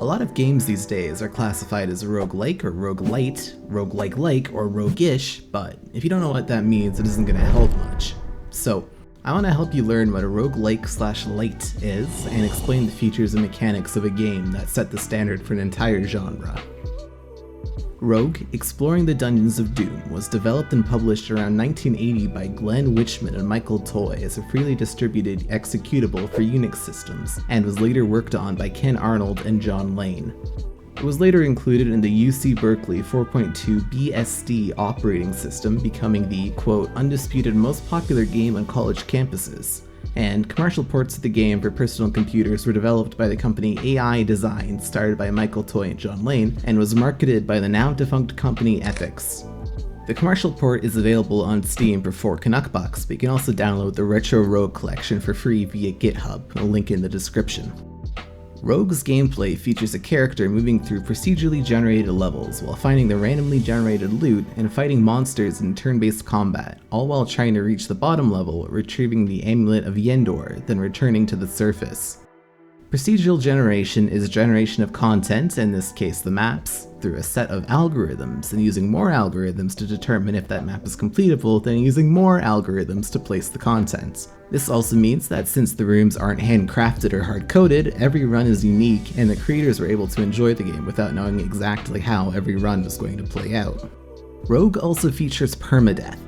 A lot of games these days are classified as roguelike or roguelite, roguelike or roguish, but if you don't know what that means, it isn't going to help much. So, I want to help you learn what a roguelike/lite is and explain the features and mechanics of a game that set the standard for an entire genre. Rogue: Exploring the Dungeons of Doom was developed and published around 1980 by Glenn Wichman and Michael Toy as a freely distributed executable for Unix systems, and was later worked on by Ken Arnold and John Lane. It was later included in the UC Berkeley 4.2 BSD operating system, becoming the, quote, undisputed most popular game on college campuses. And commercial ports of the game for personal computers were developed by the company AI Design, started by Michael Toy and John Lane, and was marketed by the now-defunct company Epix. The commercial port is available on Steam for $4 Canuck-bucks, but you can also download the Retro Rogue collection for free via GitHub, a link in the description. Rogue's gameplay features a character moving through procedurally generated levels while finding the randomly generated loot and fighting monsters in turn-based combat, all while trying to reach the bottom level, retrieving the Amulet of Yendor, then returning to the surface. Procedural generation is generation of content, in this case the maps, through a set of algorithms, and using more algorithms to determine if that map is completable, then using more algorithms to place the content. This also means that since the rooms aren't handcrafted or hard-coded, every run is unique, and the creators were able to enjoy the game without knowing exactly how every run was going to play out. Rogue also features permadeath.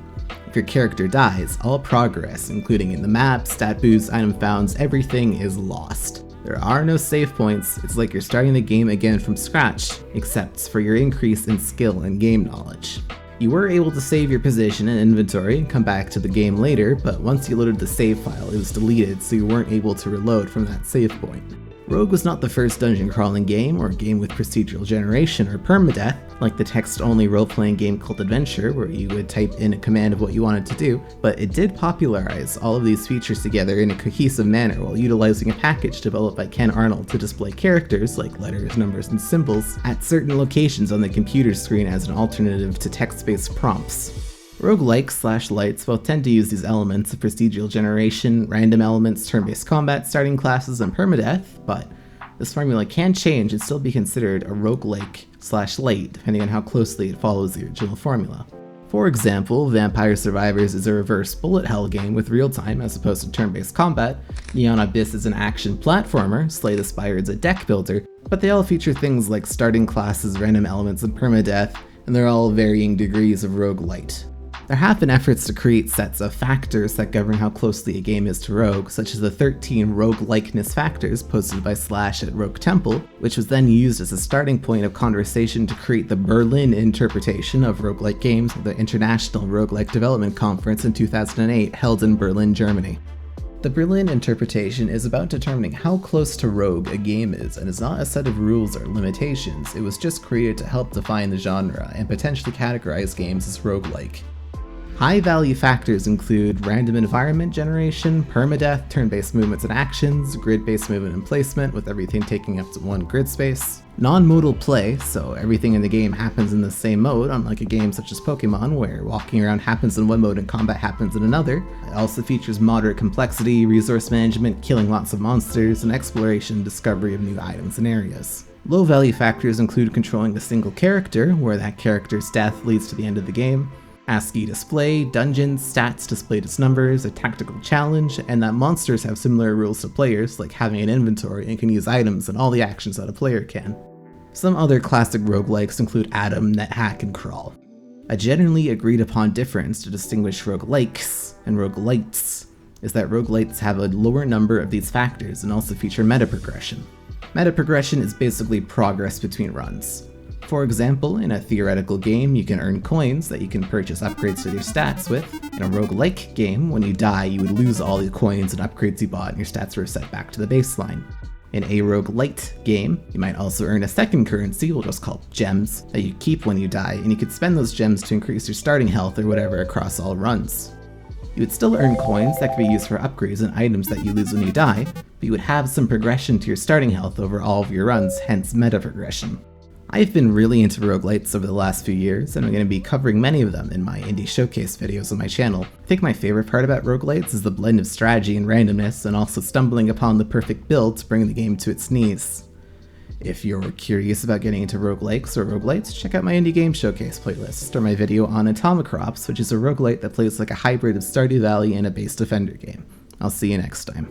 If your character dies, all progress, including in the map, stat boosts, item founds, everything is lost. There are no save points, it's like you're starting the game again from scratch, except for your increase in skill and game knowledge. You were able to save your position and inventory and come back to the game later, but once you loaded the save file, it was deleted, so you weren't able to reload from that save point. Rogue was not the first dungeon crawling game, or game with procedural generation or permadeath, like the text-only role-playing game called Adventure, where you would type in a command of what you wanted to do, but it did popularize all of these features together in a cohesive manner while utilizing a package developed by Ken Arnold to display characters, like letters, numbers, and symbols, at certain locations on the computer screen as an alternative to text-based prompts. Roguelikes/lites both tend to use these elements of procedural generation, random elements, turn-based combat, starting classes, and permadeath, but this formula can change and still be considered a roguelike/lite, depending on how closely it follows the original formula. For example, Vampire Survivors is a reverse bullet hell game with real-time as opposed to turn-based combat, Neon Abyss is an action platformer, Slay the Spire is a deck builder, but they all feature things like starting classes, random elements, and permadeath, and they're all varying degrees of roguelite. There have been efforts to create sets of factors that govern how closely a game is to Rogue, such as the 13 roguelikeness factors posted by Slash at Rogue Temple, which was then used as a starting point of conversation to create the Berlin interpretation of roguelike games at the International Roguelike Development Conference in 2008, held in Berlin, Germany. The Berlin interpretation is about determining how close to Rogue a game is, and is not a set of rules or limitations. It was just created to help define the genre and potentially categorize games as roguelike. High-value factors include random environment generation, permadeath, turn-based movements and actions, grid-based movement and placement with everything taking up to one grid space, non-modal play, so everything in the game happens in the same mode, unlike a game such as Pokemon where walking around happens in one mode and combat happens in another. It also features moderate complexity, resource management, killing lots of monsters, and exploration and discovery of new items and areas. Low-value factors include controlling a single character, where that character's death leads to the end of the game, ASCII display, dungeons, stats displayed as numbers, a tactical challenge, and that monsters have similar rules to players, like having an inventory and can use items and all the actions that a player can. Some other classic roguelikes include Atom, NetHack, and Crawl. A generally agreed upon difference to distinguish roguelikes and roguelites is that roguelites have a lower number of these factors and also feature meta progression. Meta progression is basically progress between runs. For example, in a theoretical game, you can earn coins that you can purchase upgrades to your stats with. In a roguelike game, when you die, you would lose all the coins and upgrades you bought and your stats were set back to the baseline. In a roguelite game, you might also earn a second currency, we'll just call gems, that you keep when you die, and you could spend those gems to increase your starting health or whatever across all runs. You would still earn coins that could be used for upgrades and items that you lose when you die, but you would have some progression to your starting health over all of your runs, hence meta progression. I've been really into roguelites over the last few years, and I'm going to be covering many of them in my indie showcase videos on my channel. I think my favorite part about roguelites is the blend of strategy and randomness, and also stumbling upon the perfect build to bring the game to its knees. If you're curious about getting into roguelikes or roguelites, check out my Indie Game Showcase playlist, or my video on Atomicrops, which is a roguelite that plays like a hybrid of Stardew Valley and a base defender game. I'll see you next time.